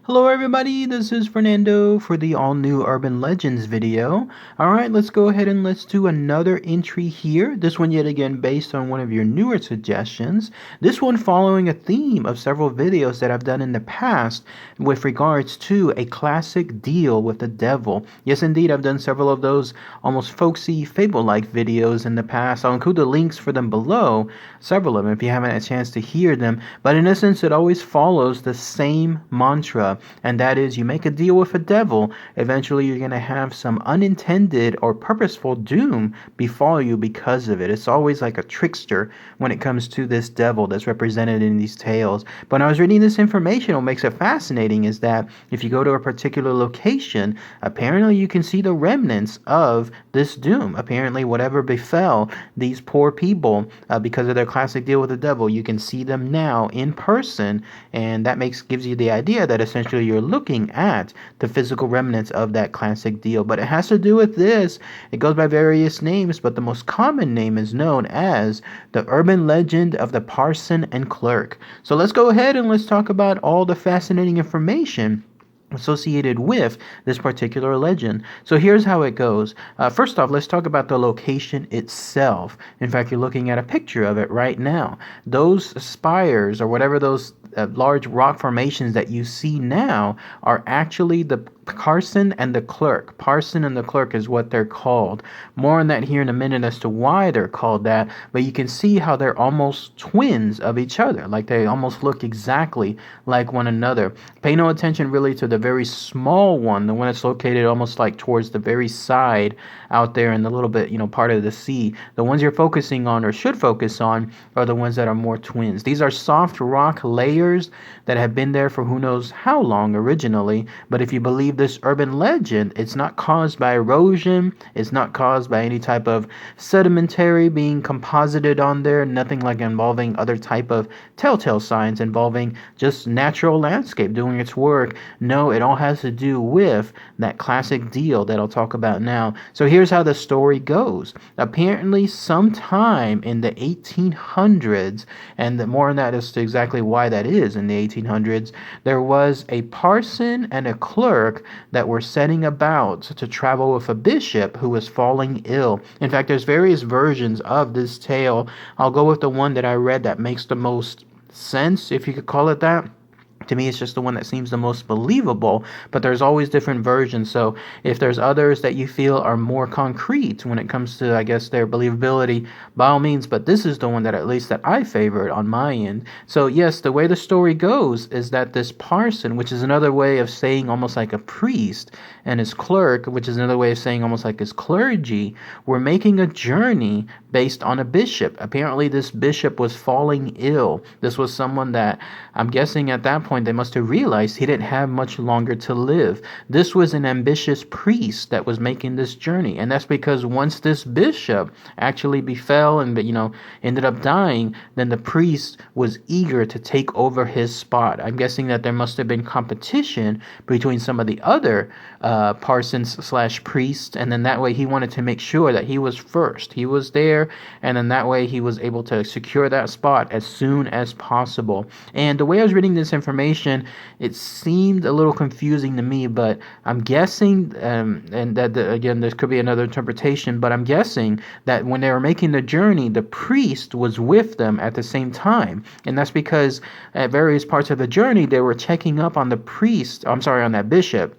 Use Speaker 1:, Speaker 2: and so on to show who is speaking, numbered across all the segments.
Speaker 1: Hello everybody, this is Fernando for the all-new Urban Legends video. Alright, let's go ahead and let's do another entry here. This one yet again based on one of your newer suggestions. This one following a theme of several videos that I've done in the past with regards to a classic deal with the devil. Yes indeed, I've done several of those almost folksy, fable-like videos in the past. I'll include the links for them below, several of them if you haven't had a chance to hear them. But in essence, it always follows the same mantra. And that is, you make a deal with the devil, eventually you're going to have some unintended or purposeful doom befall you because of it. It's always like a trickster when it comes to this devil that's represented in these tales. But when I was reading this information, what makes it fascinating is that if you go to a particular location, apparently you can see the remnants of this doom. Apparently whatever befell these poor people because of their classic deal with the devil, you can see them now in person, and that gives you the idea that essentially you're looking at the physical remnants of that classic deal. But it has to do with this. It goes by various names, but the most common name is known as the urban legend of the Parson and Clerk. So let's go ahead and let's talk about all the fascinating information associated with this particular legend. So here's how it goes. First off, let's talk about the location itself. In fact, you're looking at a picture of it right now. Those spires or whatever those large rock formations that you see now are actually the Parson and the Clerk. Parson and the Clerk is what they're called. More on that here in a minute as to why they're called that, but you can see how they're almost twins of each other, like they almost look exactly like one another. Pay no attention really to the very small one, the one that's located almost like towards the very side out there in the little bit, part of the sea. The ones you're focusing on or should focus on are the ones that are more twins. These are soft rock layers that have been there for who knows how long originally, but if you believe this urban legend, it's not caused by erosion, it's not caused by any type of sedimentary being composited on there, nothing like involving other type of telltale signs involving just natural landscape doing its work. No, it all has to do with that classic deal that I'll talk about now. So here's how the story goes. Apparently sometime in the 1800s, and more on that as to exactly why that is in the 1800s, there was a parson and a clerk that were setting about to travel with a bishop who was falling ill. In fact, there's various versions of this tale. I'll go with the one that I read that makes the most sense, if you could call it that. To me, it's just the one that seems the most believable, but there's always different versions. So if there's others that you feel are more concrete when it comes to, I guess, their believability, by all means, but this is the one that at least that I favored on my end. So yes, the way the story goes is that this parson, which is another way of saying almost like a priest, and his clerk, which is another way of saying almost like his clergy, were making a journey based on a bishop. Apparently this bishop was falling ill. This was someone that I'm guessing at that point they must have realized he didn't have much longer to live. This was an ambitious priest that was making this journey, and that's because once this bishop actually befell and ended up dying, then the priest was eager to take over his spot. I'm guessing that there must have been competition between some of the other parsons/priests, and then that way he wanted to make sure that he was first. He was there, and then that way he was able to secure that spot as soon as possible. And the way I was reading this information, it seemed a little confusing to me, but I'm guessing, and that again, there could be another interpretation, but I'm guessing that when they were making the journey, the priest was with them at the same time. And that's because at various parts of the journey, they were checking up on on that bishop.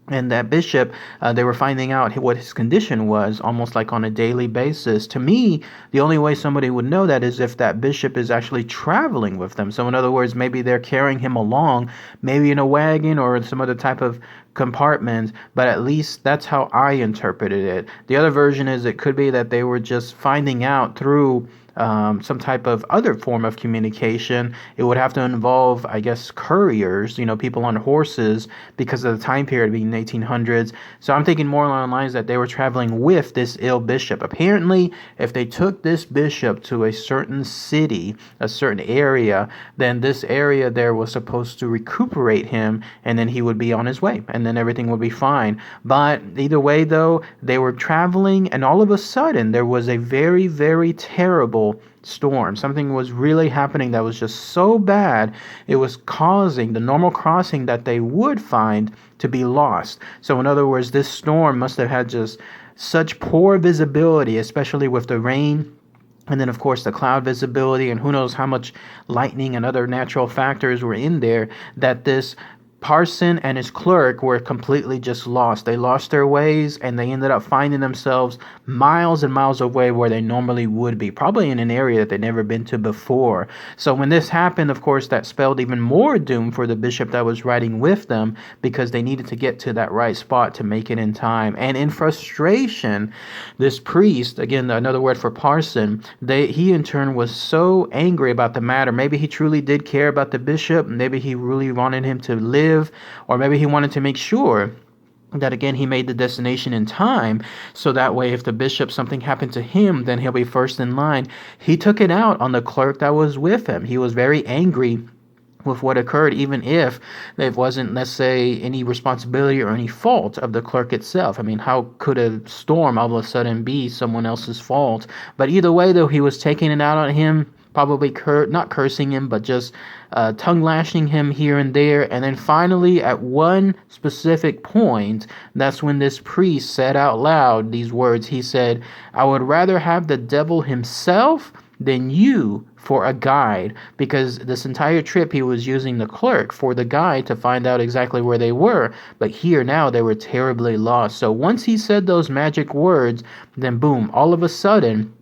Speaker 1: And that bishop, they were finding out what his condition was almost like on a daily basis. To me, the only way somebody would know that is if that bishop is actually traveling with them. So in other words, maybe they're carrying him along, maybe in a wagon or some other type of compartment, but at least that's how I interpreted it. The other version is it could be that they were just finding out through some type of other form of communication. It would have to involve, I guess, couriers, people on horses, because of the time period being the 1800s. So I'm thinking more along the lines that they were traveling with this ill bishop. Apparently, if they took this bishop to a certain city, a certain area, then this area there was supposed to recuperate him, and then he would be on his way, and then everything would be fine. But either way, though, they were traveling, and all of a sudden, there was a very, very terrible powerful storm. Something was really happening that was just so bad, it was causing the normal crossing that they would find to be lost. So in other words, this storm must have had just such poor visibility, especially with the rain. And then, of course, the cloud visibility, and who knows how much lightning and other natural factors were in there, that this Parson and his clerk were completely just lost. They lost their ways, and they ended up finding themselves miles and miles away where they normally would be, probably in an area that they'd never been to before. So when this happened, of course, that spelled even more doom for the bishop that was riding with them, because they needed to get to that right spot to make it in time. And in frustration, this priest, again, another word for parson, he in turn was so angry about the matter. Maybe he truly did care about the bishop. Maybe he really wanted him to live, or maybe he wanted to make sure that, again, he made the destination in time, so that way if the bishop, something happened to him, then he'll be first in line. He took it out on the clerk that was with him. He was very angry with what occurred, even if it wasn't, let's say, any responsibility or any fault of the clerk itself. I mean, how could a storm all of a sudden be someone else's fault? But either way, though, he was taking it out on him, probably not cursing him, but just tongue lashing him here and there. And then finally, at one specific point, that's when this priest said out loud these words. He said, "I would rather have the devil himself than you for a guide," because this entire trip he was using the clerk for the guide to find out exactly where they were. But here now they were terribly lost. So once he said those magic words, then boom, all of a sudden,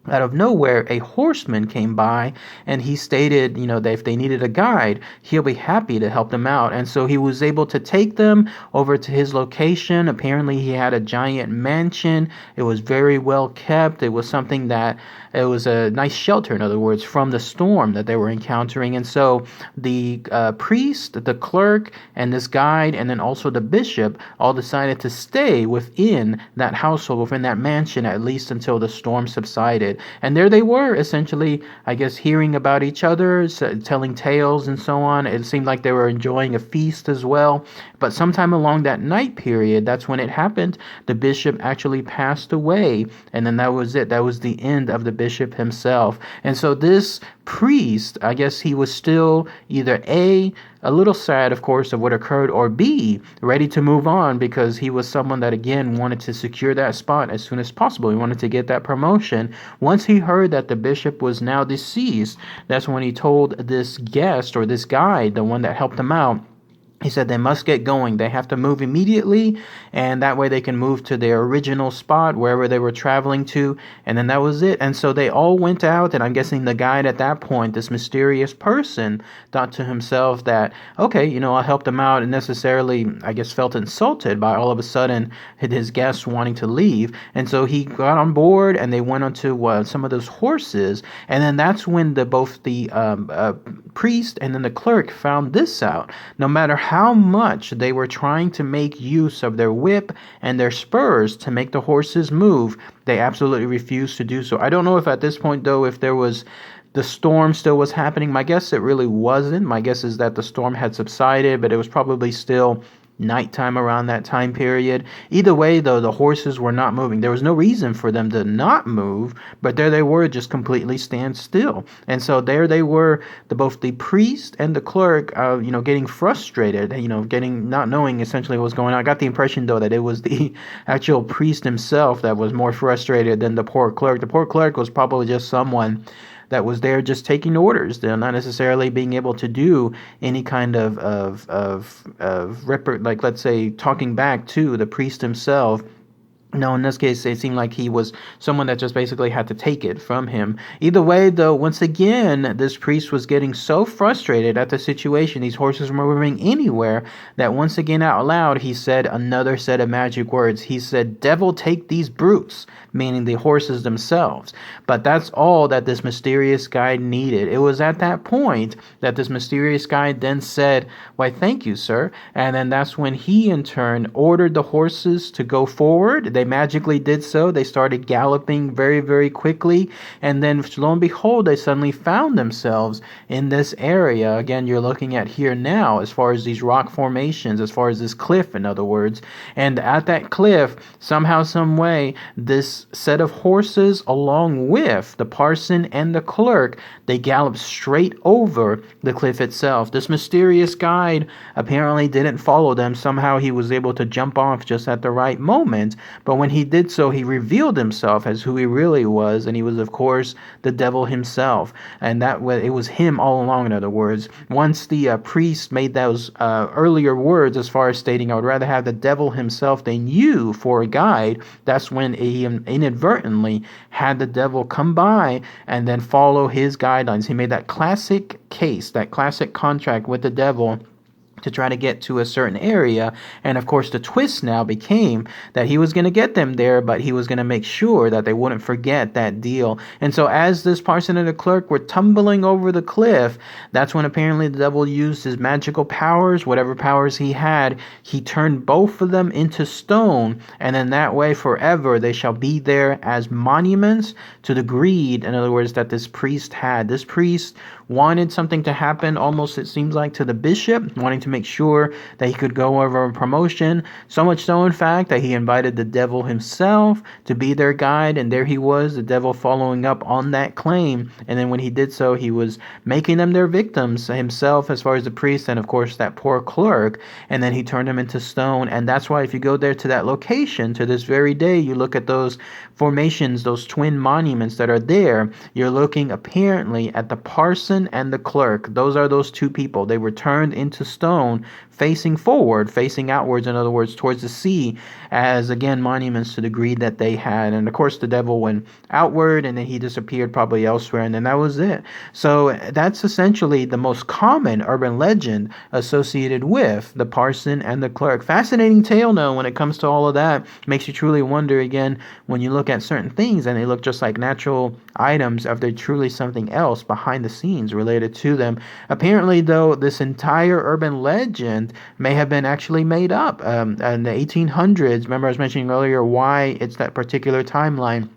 Speaker 1: out of nowhere, a horseman came by, and he stated, that if they needed a guide, he'll be happy to help them out. And so he was able to take them over to his location. Apparently, he had a giant mansion. It was very well kept. It was something that, it was a nice shelter, in other words, from the storm that they were encountering. And so the priest, the clerk, and this guide, and then also the bishop, all decided to stay within that household, within that mansion, at least until the storm subsided. And there they were, essentially, I guess, hearing about each other, telling tales and so on. It seemed like they were enjoying a feast as well. But sometime along that night period, that's when it happened. The bishop actually passed away. And then that was it. That was the end of the bishop himself. And so this priest, I guess he was still either A, a little sad, of course, of what occurred, or B, ready to move on, because he was someone that, again, wanted to secure that spot as soon as possible. He wanted to get that promotion. Once he heard that the bishop was now deceased, that's when he told this guest, or this guide, the one that helped him out, he said they must get going. They have to move immediately, and that way they can move to their original spot, wherever they were traveling to, and then that was it. And so they all went out, and I'm guessing the guide at that point, this mysterious person, thought to himself that, okay, I'll help them out, and necessarily, I guess, felt insulted by all of a sudden his guests wanting to leave. And so he got on board, and they went onto some of those horses, and then that's when both the priest and then the clerk found this out. No matter how much they were trying to make use of their whip and their spurs to make the horses move, they absolutely refused to do so. I don't know if at this point, though, if the storm still was happening. My guess it really wasn't. My guess is that the storm had subsided, but it was probably still nighttime around that time period. Either way, though, the horses were not moving. There was no reason for them to not move, but there they were, just completely stand still. And so there they were, both the priest and the clerk, getting frustrated, not knowing essentially what was going on. I got the impression, though, that it was the actual priest himself that was more frustrated than the poor clerk. The poor clerk was probably just someone that was there just taking orders. They're not necessarily being able to do any kind of like, let's say, talking back to the priest himself. No, in this case, it seemed like he was someone that just basically had to take it from him. Either way, though, once again, this priest was getting so frustrated at the situation, these horses were moving anywhere, that once again out loud, he said another set of magic words. He said, "Devil take these brutes," meaning the horses themselves. But that's all that this mysterious guide needed. It was at that point that this mysterious guide then said, "Why, thank you, sir." And then that's when he, in turn, ordered the horses to go forward. They magically did so. They started galloping very, very quickly. And then lo and behold, they suddenly found themselves in this area. Again, you're looking at here now as far as these rock formations, as far as this cliff, in other words. And at that cliff, somehow, some way, this set of horses, along with the parson and the clerk, they galloped straight over the cliff itself. This mysterious guide apparently didn't follow them. Somehow he was able to jump off just at the right moment. But when he did so, he revealed himself as who he really was. And he was, of course, the devil himself. And that was, it was him all along, in other words. Once the priest made those earlier words as far as stating, I would rather have the devil himself than you for a guide, that's when he inadvertently had the devil come by and then follow his guidelines. He made that classic case, that classic contract with the devil to try to get to a certain area. And of course, the twist now became that he was going to get them there, but he was going to make sure that they wouldn't forget that deal. And so as this parson and the clerk were tumbling over the cliff, that's when apparently the devil used his magical powers, whatever powers he had. He turned both of them into stone, and then that way forever they shall be there as monuments to the greed, in other words, that this priest had. This priest wanted something to happen, almost it seems like, to the bishop, wanting to make sure that he could go over a promotion. So much so, in fact, that he invited the devil himself to be their guide, and there he was, the devil following up on that claim. And then when he did so, he was making them their victims himself, as far as the priest, and of course that poor clerk. And then he turned them into stone. And that's why if you go there to that location, to this very day, you look at those formations, those twin monuments that are there, you're looking apparently at the parson and the clerk. Those are those two people. They were turned into stone, facing forward, facing outwards, in other words, towards the sea, as again monuments to the greed that they had. And of course the devil went outward, and then he disappeared probably elsewhere, and then that was it. So that's essentially the most common urban legend associated with the parson and the clerk. Fascinating tale, though, when it comes to all of that. Makes you truly wonder, again, when you look at certain things and they look just like natural items, if there's truly something else behind the scenes related to them. Apparently, though, this entire urban legend may have been actually made up in the 1800s. Remember I was mentioning earlier why it's that particular timeline.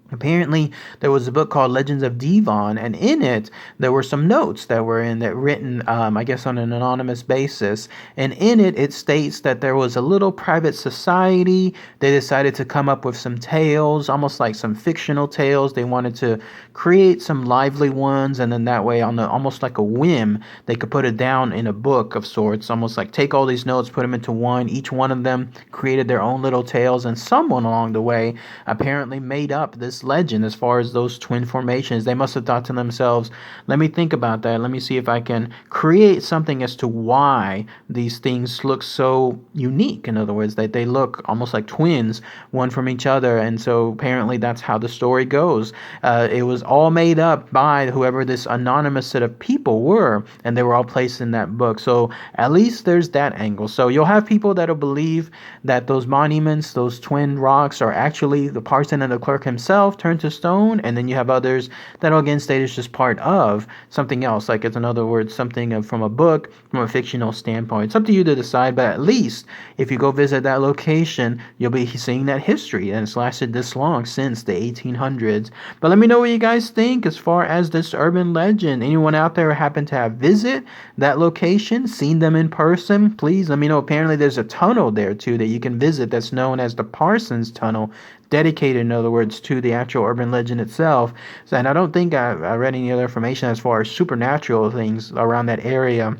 Speaker 1: Apparently, there was a book called Legends of Devon, and in it, there were some notes that were written, I guess, on an anonymous basis. And in it, it states that there was a little private society. They decided to come up with some tales, almost like some fictional tales. They wanted to create some lively ones, and then that way, almost like a whim, they could put it down in a book of sorts, almost like take all these notes, put them into one. Each one of them created their own little tales, and someone along the way apparently made up this legend as far as those twin formations. They must have thought to themselves, let me think about that. Let me see if I can create something as to why these things look so unique. In other words, that they look almost like twins, one from each other. And so apparently that's how the story goes. It was all made up by whoever this anonymous set of people were, and they were all placed in that book. So at least there's that angle. So you'll have people that'll believe that those monuments, those twin rocks, are actually the parson and the clerk himself turned to stone, and then you have others that'll again state it's just part of something else, like it's, in other words, something from a book, from a fictional standpoint. It's up to you to decide, but at least if you go visit that location, you'll be seeing that history, and it's lasted this long, since the 1800s. But let me know what you guys think as far as this urban legend. Anyone out there happen to have visit that location, seen them in person? Please let me know. Apparently there's a tunnel there too that you can visit that's known as the Parson's Tunnel, dedicated, in other words, to the actual urban legend itself. So, and I don't think I read any other information as far as supernatural things around that area.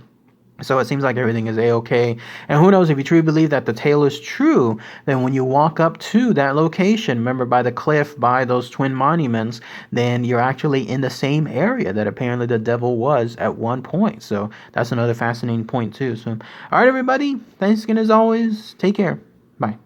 Speaker 1: So it seems like everything is A-okay. And who knows, if you truly believe that the tale is true, then when you walk up to that location, remember by the cliff, by those twin monuments, then you're actually in the same area that apparently the devil was at one point. So that's another fascinating point too. So, all right, everybody. Thanks again as always. Take care. Bye.